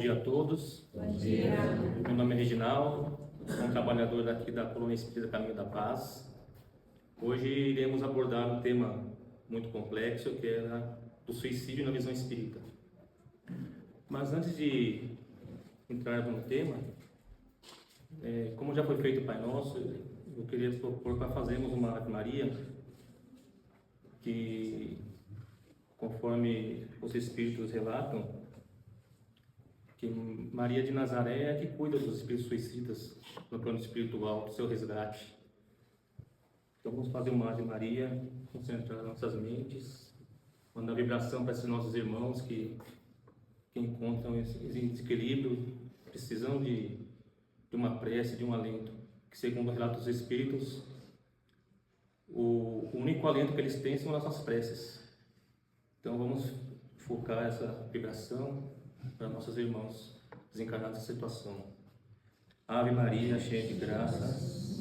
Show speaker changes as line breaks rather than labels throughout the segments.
dia a todos.
Bom dia.
Meu nome é Reginaldo, sou um trabalhador daqui da Colônia Espírita Caminho da Paz. Hoje iremos abordar um tema muito complexo, que é do suicídio na visão espírita. Mas antes de entrar no tema, como já foi feito o Pai Nosso, eu queria propor para fazermos uma Ave Maria, que, conforme os Espíritos relatam, que Maria de Nazaré é a que cuida dos espíritos suicidas no plano espiritual, do seu resgate. Então vamos fazer uma Ave Maria, concentrar nossas mentes, mandar vibração para esses nossos irmãos que encontram esse desequilíbrio, precisam de uma prece, de um alento, que segundo o relato dos Espíritos, o único alento que eles têm são as nossas preces. Então vamos focar essa vibração para nossos irmãos desencarnados nessa situação. Ave Maria, cheia de graça,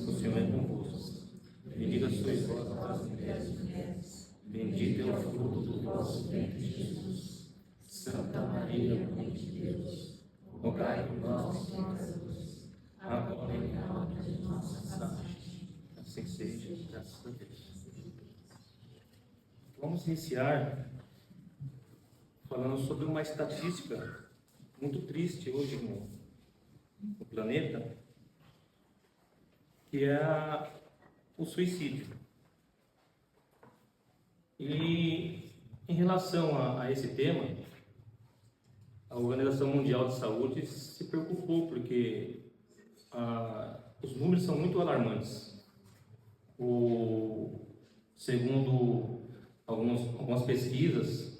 o Senhor é convosco. Bendita sois vós entre as mulheres, bendito é o fruto do vosso ventre, Jesus. Santa Maria, Mãe de Deus, rogai por nós, pecadores, agora e na hora de nossa morte. Assim seja, graças a Deus. Vamos iniciar falando sobre uma estatística muito triste hoje no planeta, que é o suicídio. E em relação a esse tema, a Organização Mundial de Saúde se preocupou, porque os números são muito alarmantes. Segundo algumas pesquisas,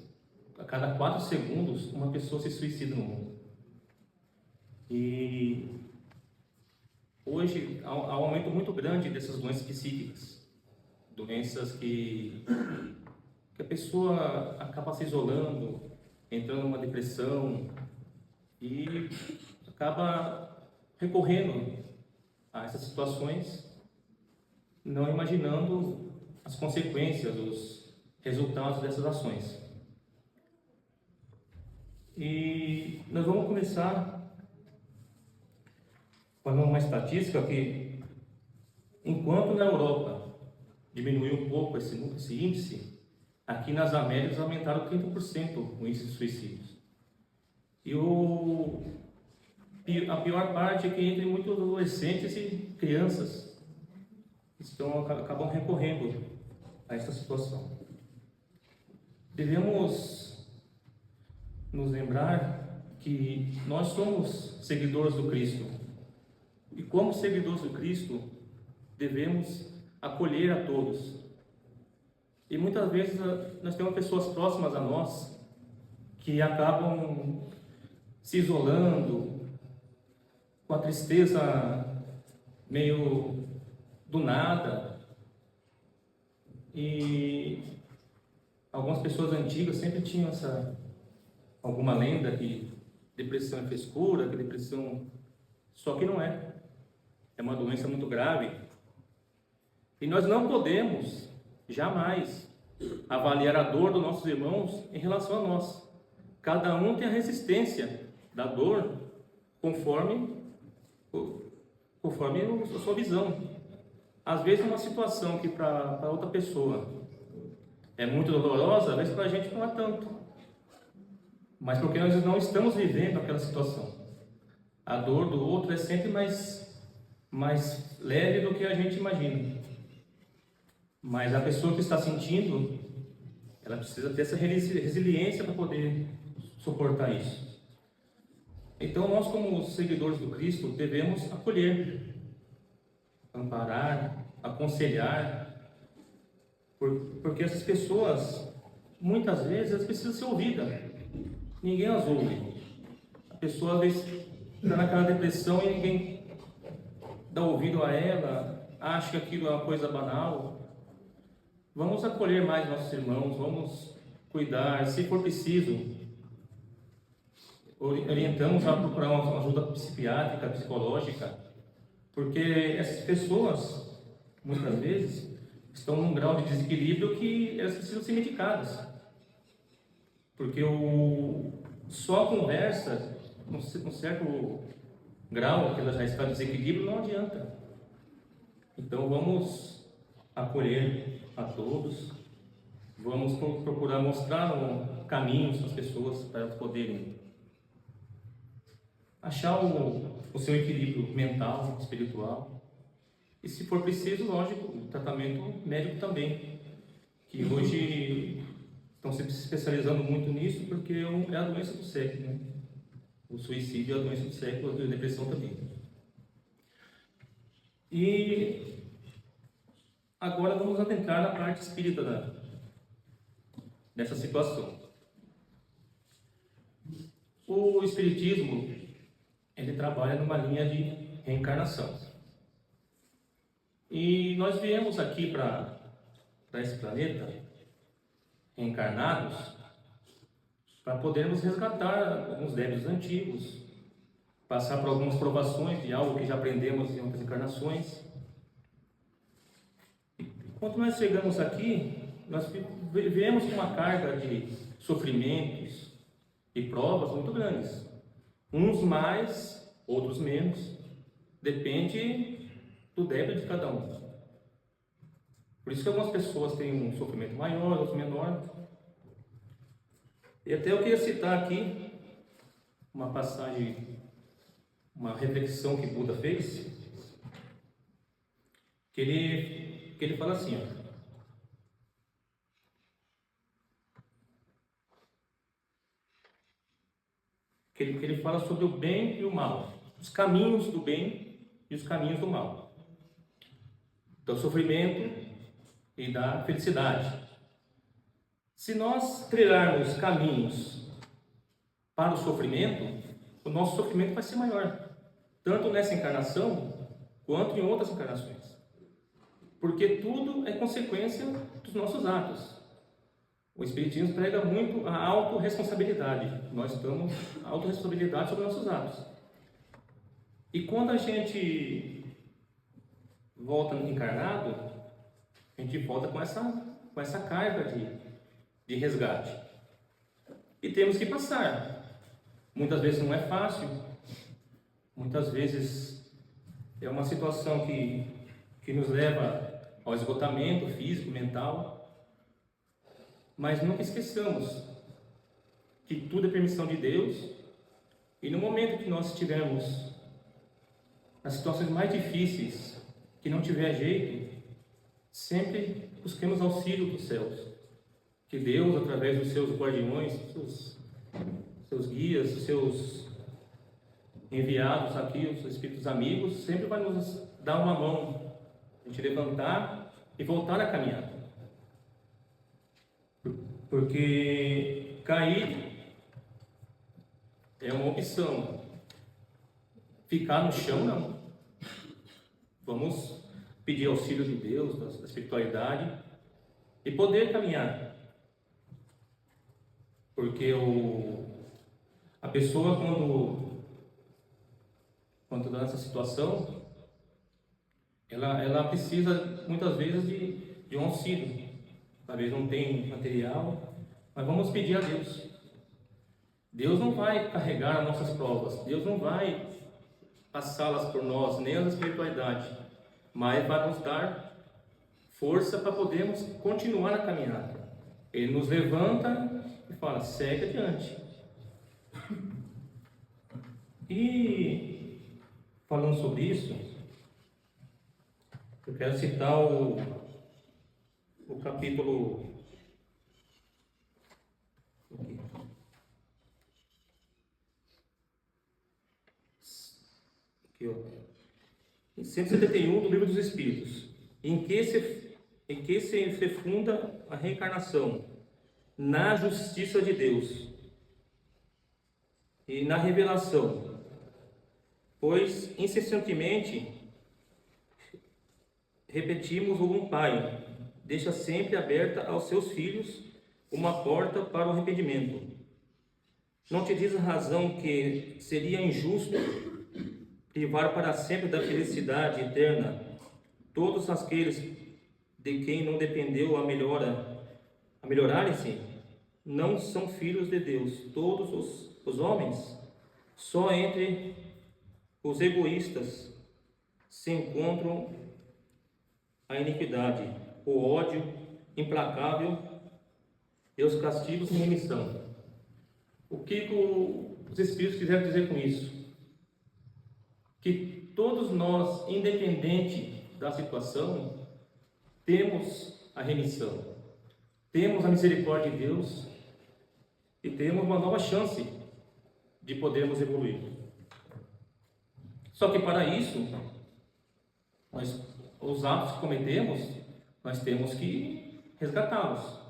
a cada 4 segundos, uma pessoa se suicida no mundo. E hoje há um aumento muito grande dessas doenças psíquicas, doenças que a pessoa acaba se isolando, entrando numa depressão e acaba recorrendo a essas situações, não imaginando as consequências, os resultados dessas ações. E nós vamos começar falando uma estatística que, enquanto na Europa diminuiu um pouco esse índice, aqui nas Américas aumentaram 30% o índice de suicídios. E a pior parte é que entre muitos adolescentes e crianças acabam recorrendo a essa situação. Devemos nos lembrar que nós somos seguidores do Cristo. E como seguidores do Cristo, devemos acolher a todos. E muitas vezes nós temos pessoas próximas a nós que acabam se isolando, com a tristeza meio do nada. E algumas pessoas antigas sempre tinham alguma lenda que depressão é frescura, que depressão... Só que não é. É uma doença muito grave. E nós não podemos, jamais, avaliar a dor dos nossos irmãos em relação a nós. Cada um tem a resistência da dor conforme a sua visão. Às vezes uma situação que para outra pessoa é muito dolorosa, às vezes para a gente não é tanto. Mas porque nós não estamos vivendo aquela situação. A dor do outro é sempre mais leve do que a gente imagina. Mas a pessoa que está sentindo, ela precisa ter essa resiliência para poder suportar isso. Então nós, como seguidores do Cristo, devemos acolher, amparar, aconselhar, porque essas pessoas, muitas vezes, elas precisam ser ouvidas. Ninguém as ouve. A pessoa, às vezes, está naquela depressão e ninguém dá ouvido a ela, acha que aquilo é uma coisa banal. Vamos acolher mais nossos irmãos, vamos cuidar, se for preciso, orientamos a procurar uma ajuda psiquiátrica, psicológica, porque essas pessoas, muitas vezes, estão num grau de desequilíbrio que elas precisam ser medicadas. Porque só a conversa um certo grau que ela já está em desequilíbrio, não adianta. Então vamos acolher a todos, vamos procurar mostrar caminhos às pessoas para elas poderem achar o seu equilíbrio mental, espiritual. E se for preciso, lógico, o tratamento médico também, que hoje estão se especializando muito nisso, porque é a doença do século, né? O suicídio é a doença do século, a depressão também. E agora vamos adentrar na parte espírita dessa situação. O espiritismo, ele trabalha numa linha de reencarnação. E nós viemos aqui para esse planeta, reencarnados, para podermos resgatar alguns débitos antigos, passar por algumas provações de algo que já aprendemos em outras encarnações. Quando nós chegamos aqui, nós viemos com uma carga de sofrimentos e provas muito grandes. Uns mais, outros menos. Depende do débito de cada um. Por isso que algumas pessoas têm um sofrimento maior, outros menor. E até eu queria citar aqui uma passagem, uma reflexão que Buda fez, que ele fala assim, ó, que ele fala sobre o bem e o mal, os caminhos do bem e os caminhos do mal, do sofrimento e da felicidade. Se nós trilharmos caminhos para o sofrimento, o nosso sofrimento vai ser maior, tanto nessa encarnação quanto em outras encarnações. Porque tudo é consequência dos nossos atos. O Espiritismo prega muito a autorresponsabilidade. Nós damos autorresponsabilidade sobre nossos atos. E quando a gente volta encarnado, a gente volta com essa carga de resgate. E temos que passar. Muitas vezes não é fácil. Muitas vezes é uma situação que nos leva ao esgotamento físico, mental. Mas nunca esqueçamos que tudo é permissão de Deus. E no momento que nós estivermos nas situações mais difíceis, que não tiver jeito, sempre busquemos auxílio dos céus. Que Deus, através dos seus guardiões, seus guias, seus enviados aqui, os espíritos amigos, sempre vai nos dar uma mão, a gente levantar e voltar a caminhar. Porque cair é uma opção, ficar no chão não. Vamos pedir auxílio de Deus, da espiritualidade e poder caminhar. Porque a pessoa quando está nessa situação, ela precisa muitas vezes de um auxílio. Talvez não tem material, mas vamos pedir a Deus. Deus não vai carregar as nossas provas, Deus não vai passá-las por nós, nem a espiritualidade, mas vai nos dar força para podermos continuar a caminhada. Ele nos levanta e fala, segue adiante. E falando sobre isso, eu quero citar o capítulo aqui, ó, 171 do Livro dos Espíritos, em que se funda a reencarnação na justiça de Deus e na revelação, pois incessantemente repetimos o Pai deixa sempre aberta aos seus filhos uma porta para o arrependimento. Não te diz a razão que seria injusto privar para sempre da felicidade eterna todos aqueles de quem não dependeu a melhorarem-se? Não são filhos de Deus. Todos os homens Só entre os egoístas se encontram a iniquidade, o ódio implacável e os castigos sem remissão. O que os Espíritos quiseram dizer com isso? Que todos nós, independente da situação, temos a remissão, temos a misericórdia de Deus e temos uma nova chance de podermos evoluir. Só que para isso, os atos que cometemos, nós temos que resgatá-los.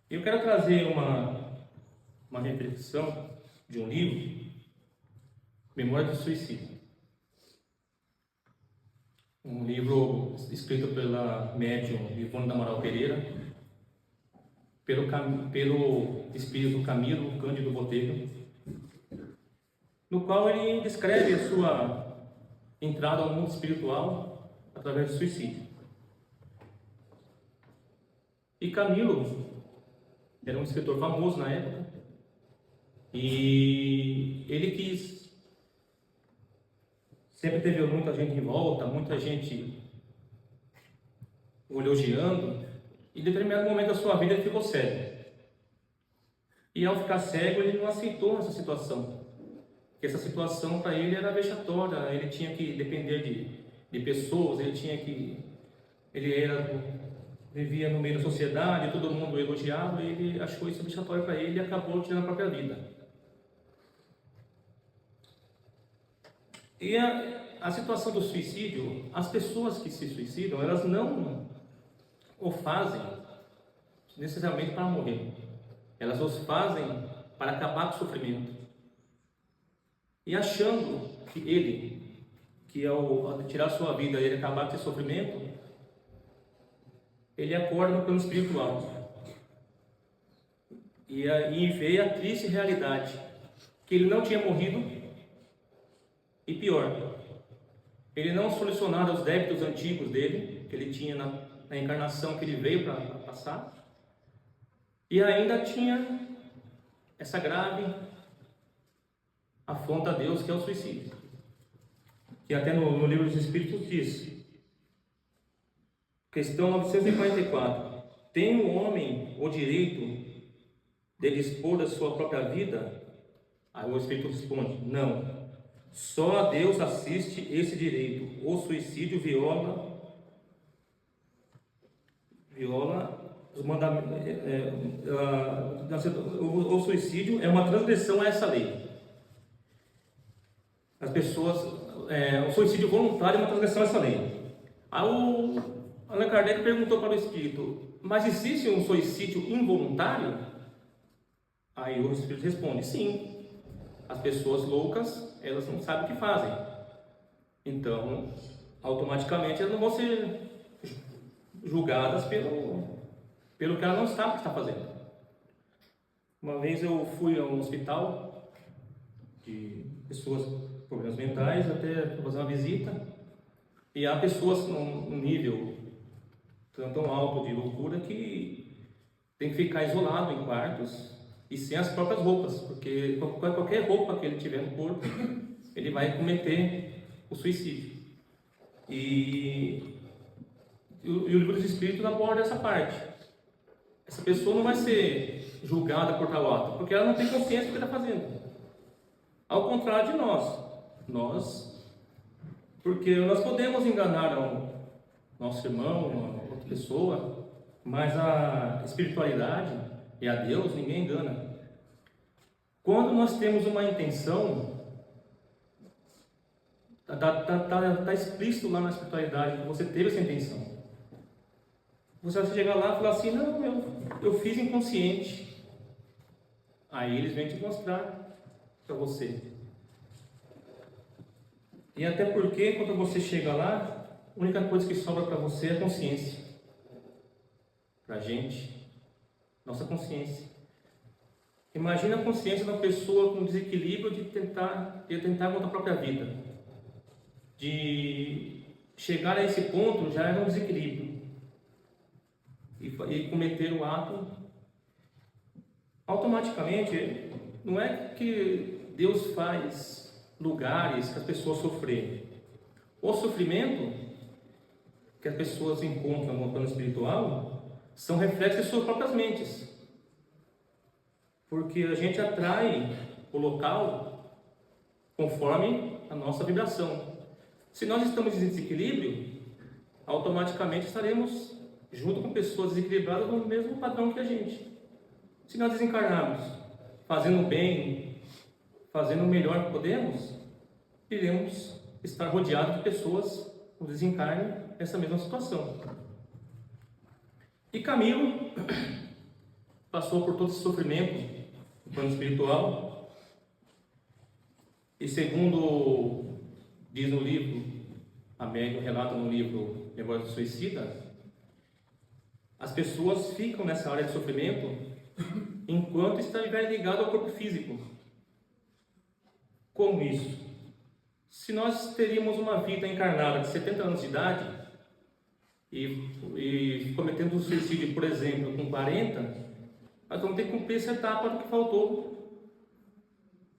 Eu quero trazer uma reflexão de um livro, Memória do Suicídio. Um livro escrito pela médium Ivone da Amaral Pereira, pelo espírito Camilo Cândido Botelho, no qual ele descreve a sua entrada ao mundo espiritual através do suicídio. E Camilo era um escritor famoso na época, e ele sempre teve muita gente em volta, muita gente o elogiando, e em determinado momento da sua vida ele ficou cego. E ao ficar cego, ele não aceitou essa situação, porque essa situação para ele era vexatória, ele tinha que depender de pessoas, vivia no meio da sociedade, todo mundo o elogiava, e ele achou isso vexatório para ele e acabou tirando a própria vida. E a situação do suicídio, as pessoas que se suicidam, elas não o fazem necessariamente para morrer, elas os fazem para acabar com o sofrimento. E achando que ao tirar sua vida, ele acabar com esse sofrimento, ele acorda no plano espiritual e vê a triste realidade que ele não tinha morrido, e pior, ele não solucionara os débitos antigos dele, que ele tinha na encarnação que ele veio para passar, e ainda tinha essa grave afronta a Deus, que é o suicídio, que até no livro dos Espíritos diz, questão 944, tem o homem o direito de dispor da sua própria vida? Aí o Espírito responde, não, só a Deus assiste esse direito. O suicídio viola os mandamentos. O suicídio é uma transgressão a essa lei. O suicídio voluntário é uma transgressão a essa lei. Aí o Allan Kardec perguntou para o Espírito, mas existe um suicídio involuntário? Aí o Espírito responde, sim. As pessoas loucas, elas não sabem o que fazem. Então, automaticamente, elas não vão ser julgadas pelo que ela não sabe o que está fazendo. Uma vez eu fui a um hospital de pessoas com problemas mentais, até fazer uma visita, e há pessoas num nível tão alto de loucura que tem que ficar isolado em quartos e sem as próprias roupas, porque qualquer roupa que ele tiver no corpo, ele vai cometer o suicídio. E o livro dos Espíritos aborda essa parte. Essa pessoa não vai ser julgada por tal ato, porque ela não tem consciência do que está fazendo. Ao contrário de porque nós podemos enganar nosso irmão, uma outra pessoa, mas a espiritualidade e a Deus ninguém engana. Quando nós temos uma intenção, está explícito lá na espiritualidade que você teve essa intenção. Você vai chegar lá e falar assim, não, eu fiz inconsciente. Aí eles vêm te mostrar para você. E até porque quando você chega lá, a única coisa que sobra para você é a consciência. Para a gente, nossa consciência. Imagina a consciência de uma pessoa com desequilíbrio de tentar contra a própria vida. De chegar a esse ponto já é um desequilíbrio. E cometer o ato, automaticamente, não é que Deus faz lugares que as pessoas sofrem. O sofrimento que as pessoas encontram no plano espiritual são reflexos de suas próprias mentes. Porque a gente atrai o local conforme a nossa vibração. Se nós estamos em desequilíbrio, automaticamente estaremos junto com pessoas desequilibradas no mesmo padrão que a gente. Se nós desencarnarmos fazendo o bem, fazendo o melhor que podemos, iremos estar rodeados de pessoas que desencarnem nessa mesma situação. E Camilo passou por todo esse sofrimento no plano espiritual, e segundo diz no livro, a médium relata no livro Memória do Suicida, as pessoas ficam nessa área de sofrimento enquanto estiver ligado ao corpo físico. Como isso? Se nós teríamos uma vida encarnada de 70 anos de idade e cometendo um suicídio, por exemplo, com 40, nós vamos ter que cumprir essa etapa do que faltou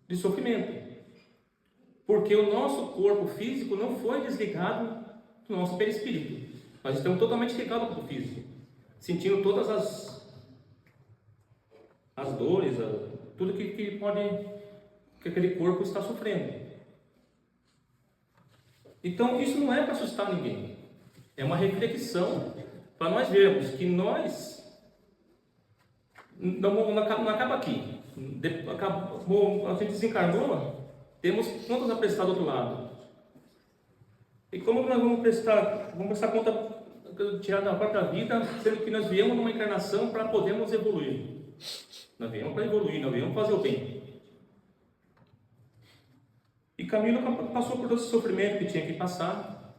de sofrimento. Porque o nosso corpo físico não foi desligado do nosso perispírito. Nós estamos totalmente ligados ao corpo físico, sentindo todas as dores, tudo que aquele corpo está sofrendo. Então, isso não é para assustar ninguém. É uma reflexão para nós vermos que nós não acaba aqui. A gente desencarnou, temos contas a prestar do outro lado. E como nós vamos prestar conta tirar da própria vida, sendo que nós viemos numa encarnação para podermos evoluir. Nós viemos para evoluir, nós viemos fazer o bem. E Camilo passou por todo esse sofrimento que tinha que passar,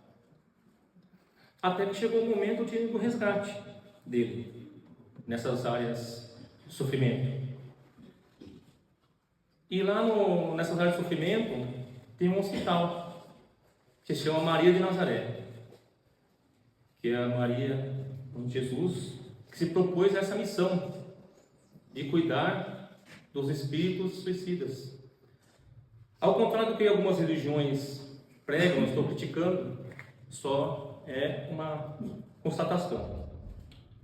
até que chegou o momento do resgate dele, nessas áreas de sofrimento. E lá nessas áreas de sofrimento, tem um hospital, que se chama Maria de Nazaré, que é a Maria de Jesus, que se propôs essa missão de cuidar dos espíritos suicidas. Ao contrário do que algumas religiões pregam, estou criticando, só é uma constatação.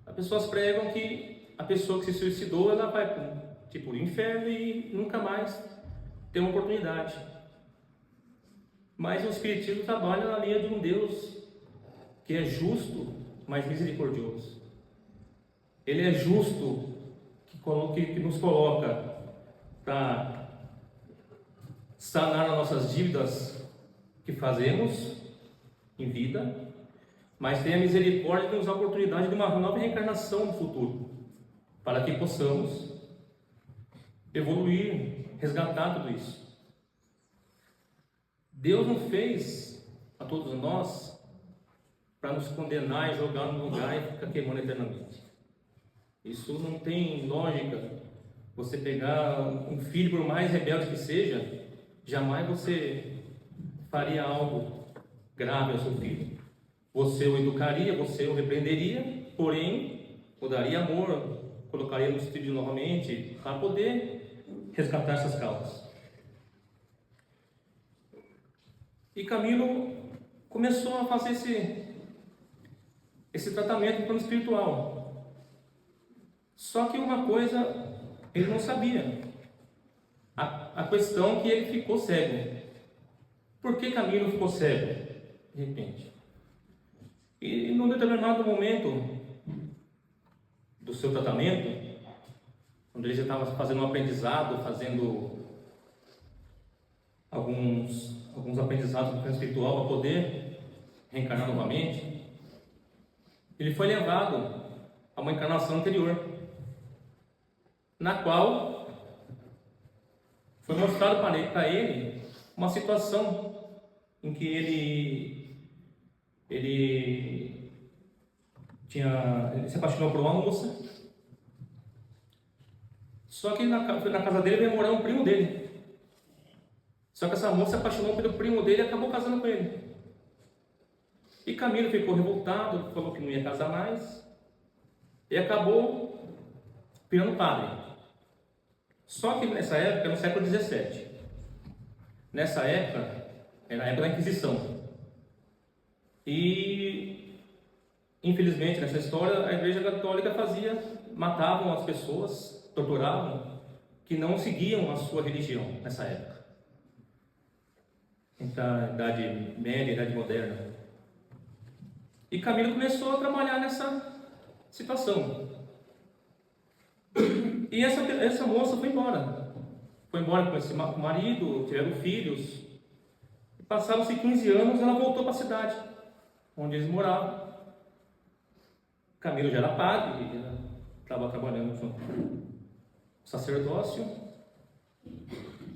As pessoas pregam que a pessoa que se suicidou, ela vai para o inferno e nunca mais tem uma oportunidade. Mas o Espiritismo trabalha na linha de um Deus que é justo, mas misericordioso. Ele é justo, que nos coloca para sanar as nossas dívidas que fazemos em vida, mas tem a misericórdia de nos dar a oportunidade de uma nova reencarnação no futuro, para que possamos evoluir, resgatar tudo isso. Deus não fez a todos nós para nos condenar e jogar no lugar e ficar queimando eternamente. Isso não tem lógica. Você pegar um filho, por mais rebelde que seja, jamais você faria algo grave ao seu filho. Você o educaria, você o repreenderia, porém, o daria amor, colocaria no trilho novamente, para poder resgatar essas causas. E Camilo começou a fazer esse tratamento no plano espiritual. Só que uma coisa ele não sabia. A questão é que ele ficou cego. Por que Camilo ficou cego? De repente. E num determinado momento do seu tratamento, quando ele já estava fazendo um aprendizado, fazendo alguns aprendizados no plano espiritual para poder reencarnar novamente, ele foi levado a uma encarnação anterior, na qual foi mostrado para ele uma situação em que ele se apaixonou por uma moça. Só que na casa dele veio morar um primo dele. Só que essa moça se apaixonou pelo primo dele e acabou casando com ele. E Camilo ficou revoltado, falou que não ia casar mais e acabou virando padre. Só que nessa época, no século XVII, nessa época, era a época da Inquisição. E, infelizmente, nessa história, a Igreja Católica matavam as pessoas, torturavam, que não seguiam a sua religião nessa época. Entre a Idade Média e a Idade Moderna. E Camilo começou a trabalhar nessa situação. E essa moça foi embora. Foi embora com esse marido, tiveram filhos. E passaram-se 15 anos, ela voltou para a cidade, onde eles moravam. Camilo já era padre, estava trabalhando no sacerdócio.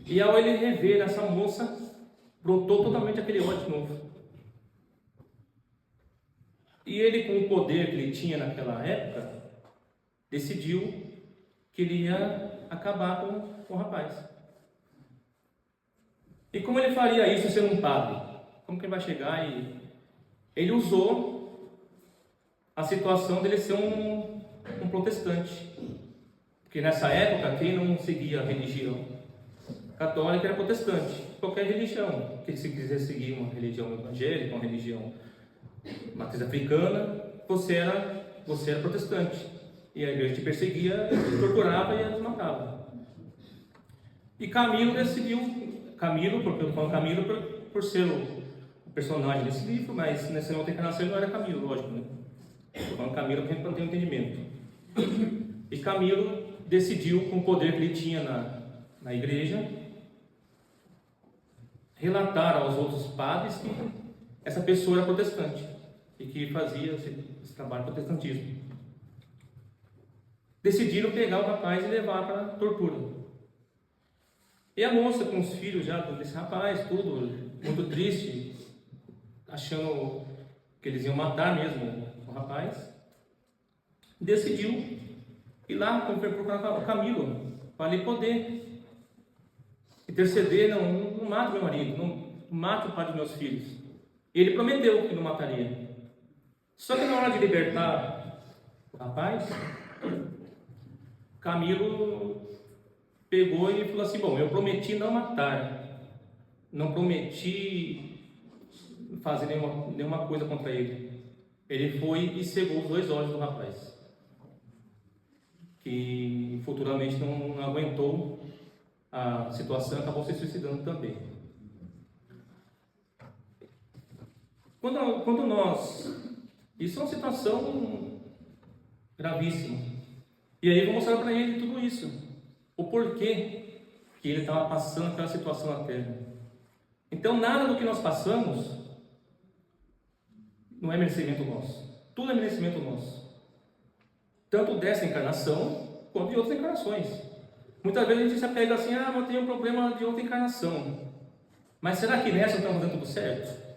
E ao ele rever essa moça, brotou totalmente aquele ódio de novo. E ele, com o poder que ele tinha naquela época, decidiu que ele ia acabar com o rapaz. E como ele faria isso sendo um padre? Como que ele vai chegar e... Ele usou a situação dele ser um protestante. Porque nessa época, quem não seguia a religião católica era protestante. Qualquer religião. Que se quiser seguir uma religião evangélica, uma religião matriz africana, você era protestante. E a igreja te perseguia, te torturava e te matava. E Camilo decidiu, porque eu falo Camilo por ser o personagem desse livro, mas nessa outra encarnação ele não era Camilo, lógico, né? Eu falo Camilo para ter um entendimento. E Camilo decidiu, com o poder que ele tinha na igreja, relatar aos outros padres que essa pessoa era protestante e que fazia esse trabalho de protestantismo. Decidiram pegar o rapaz e levar para a tortura. E a moça, com os filhos já desse rapaz, tudo muito triste, achando que eles iam matar mesmo o rapaz, decidiu ir lá procurar o Camilo para ele poder interceder. Não mate meu marido, não mate o pai dos meus filhos. Ele prometeu que não mataria. Só que na hora de libertar o rapaz, Camilo pegou e falou assim: bom, eu prometi não matar, não prometi fazer nenhuma coisa contra ele. Ele foi e cegou os 2 olhos do rapaz, que futuramente não aguentou a situação e acabou se suicidando também. Quando nós... Isso é uma situação gravíssima. E aí eu vou mostrar para ele tudo isso. O porquê que ele estava passando aquela situação na Terra. Então nada do que nós passamos não é merecimento nosso. Tudo é merecimento nosso. Tanto dessa encarnação, quanto de outras encarnações. Muitas vezes a gente se apega assim: ah, eu tenho um problema de outra encarnação. Mas será que nessa estamos fazendo tudo certo?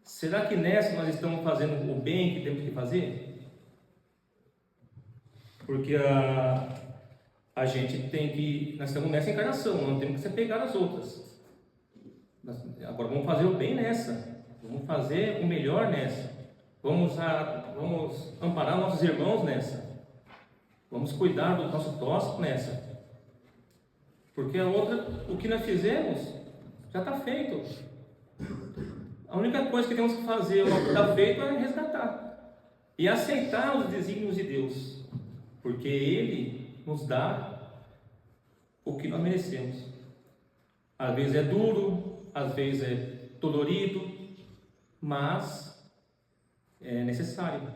Será que nessa nós estamos fazendo o bem que temos que fazer? Porque a gente tem que... Nós estamos nessa encarnação, não temos que se apegar às outras. Agora vamos fazer o bem nessa. Vamos fazer o melhor nessa. Vamos amparar nossos irmãos nessa. Vamos cuidar do nosso próximo nessa. Porque a outra, o que nós fizemos, já está feito. A única coisa que temos que fazer, o que está feito, é resgatar. E aceitar os desígnios de Deus. Porque Ele nos dá o que nós merecemos. Às vezes é duro, às vezes é dolorido, mas é necessário.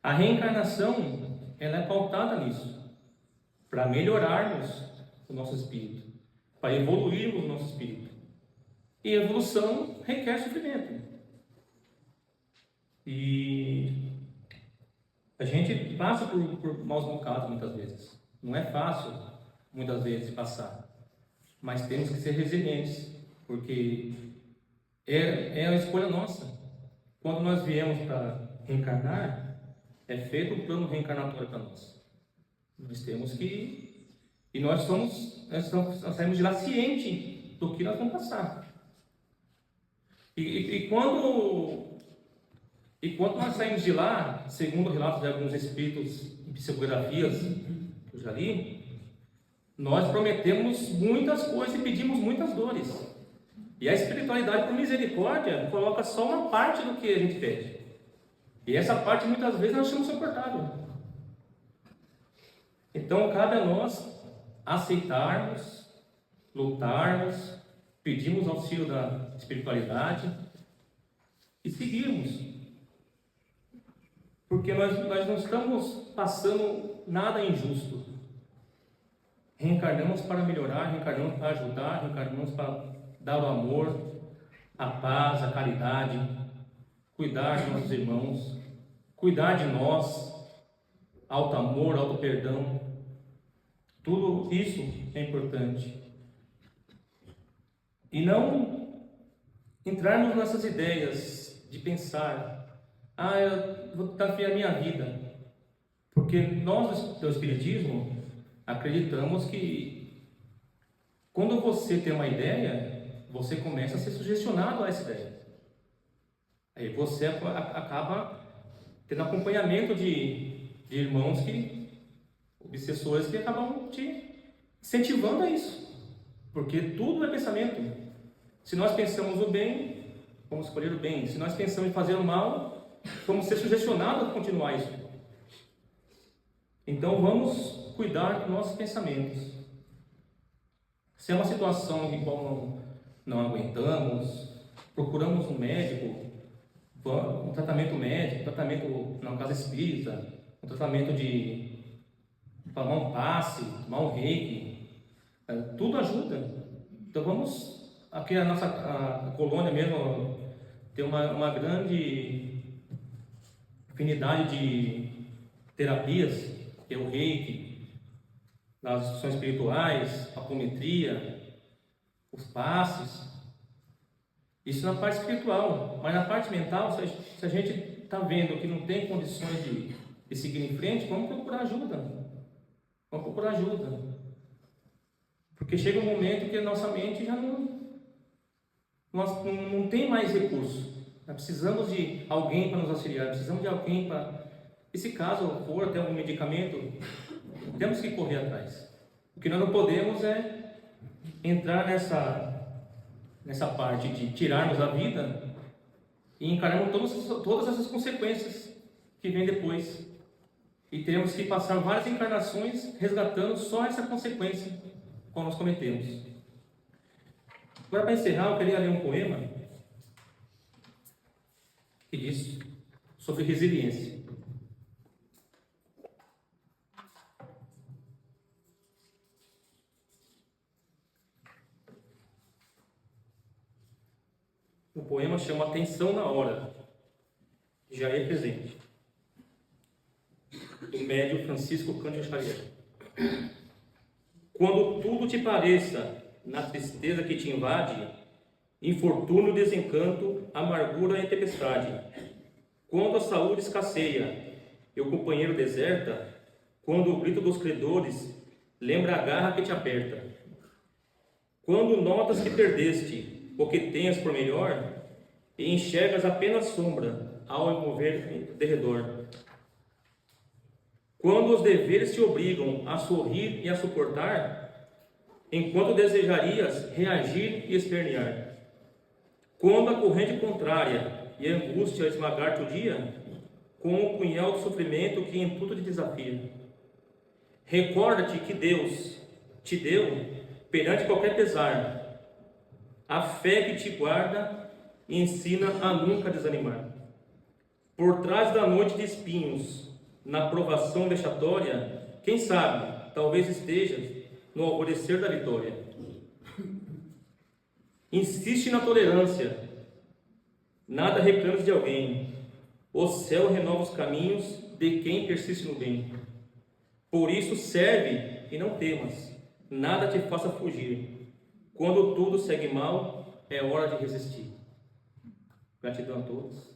A reencarnação, ela é pautada nisso, para melhorarmos o nosso espírito, para evoluirmos o nosso espírito. E evolução requer sofrimento. E a gente passa por maus bocados muitas vezes. Não é fácil, muitas vezes, de passar. Mas temos que ser resilientes, porque é a escolha nossa. Quando nós viemos para reencarnar, é feito um plano reencarnatório para nós. Nós temos que... E nós saímos de lá ciente do que nós vamos passar. E quando nós saímos de lá, segundo relatos de alguns espíritos em psicografias que eu já li, nós prometemos muitas coisas e pedimos muitas dores. E a espiritualidade, por misericórdia, coloca só uma parte do que a gente pede. E essa parte, muitas vezes, nós achamos suportável. Então, cabe a nós aceitarmos, lutarmos, pedirmos auxílio da espiritualidade e seguirmos. Porque nós não estamos passando nada injusto. Reencarnamos para melhorar, reencarnamos para ajudar, reencarnamos para dar o amor, a paz, a caridade, cuidar de nossos irmãos, cuidar de nós, alto amor, alto perdão. Tudo isso é importante. E não entrarmos nessas ideias de pensar, eu vou desafiar a minha vida. Porque nós do Espiritismo acreditamos que quando você tem uma ideia, você começa a ser sugestionado a essa ideia. Aí você acaba tendo acompanhamento de irmãos obsessores que acabam te incentivando a isso. Porque tudo é pensamento. Se nós pensamos o bem, vamos escolher o bem. Se nós pensamos em fazer o mal, vamos ser sugestionados a continuar isso. Então vamos cuidar dos nossos pensamentos. Se é uma situação em qual não aguentamos, procuramos um médico, um tratamento médico, um tratamento na casa espírita, um tratamento de tomar um passe, tomar um reiki, tudo ajuda. Então vamos, aqui a colônia mesmo tem uma grande afinidade de terapias, que é o reiki, as instruções espirituais, a apometria, os passes. Isso na parte espiritual, mas na parte mental, se a gente está vendo que não tem condições de seguir em frente, vamos procurar ajuda. Vamos procurar ajuda. Porque chega um momento que a nossa mente já não tem mais recurso. Nós precisamos de alguém para nos auxiliar, precisamos de alguém para... E se caso for até algum medicamento, temos que correr atrás. O que nós não podemos é entrar nessa parte de tirarmos a vida e encararmos todas essas consequências que vêm depois. E temos que passar várias encarnações resgatando só essa consequência que nós cometemos. Agora, para encerrar, eu queria ler um poema que diz sobre resiliência. O poema chama Atenção na Hora, já é presente, do médium Francisco Cândido Xavier. Quando tudo te pareça, na tristeza que te invade, infortúnio, desencanto, amargura e tempestade. Quando a saúde escasseia e o companheiro deserta, quando o grito dos credores lembra a garra que te aperta. Quando notas que perdeste o que tenhas por melhor e enxergas apenas sombra ao envolver de redor. Quando os deveres te obrigam a sorrir e a suportar, enquanto desejarias reagir e espernear. Quando a corrente contrária e a angústia esmagar teu dia, com o punhal do sofrimento que em tudo te desafia. Recorda-te que Deus te deu, perante qualquer pesar, a fé que te guarda e ensina a nunca desanimar. Por trás da noite de espinhos, na provação vexatória, quem sabe, talvez estejas no alvorecer da vitória. Insiste na tolerância, nada reclames de alguém. O céu renova os caminhos de quem persiste no bem. Por isso serve e não temas, nada te faça fugir. Quando tudo segue mal, é hora de resistir. Gratidão a todos.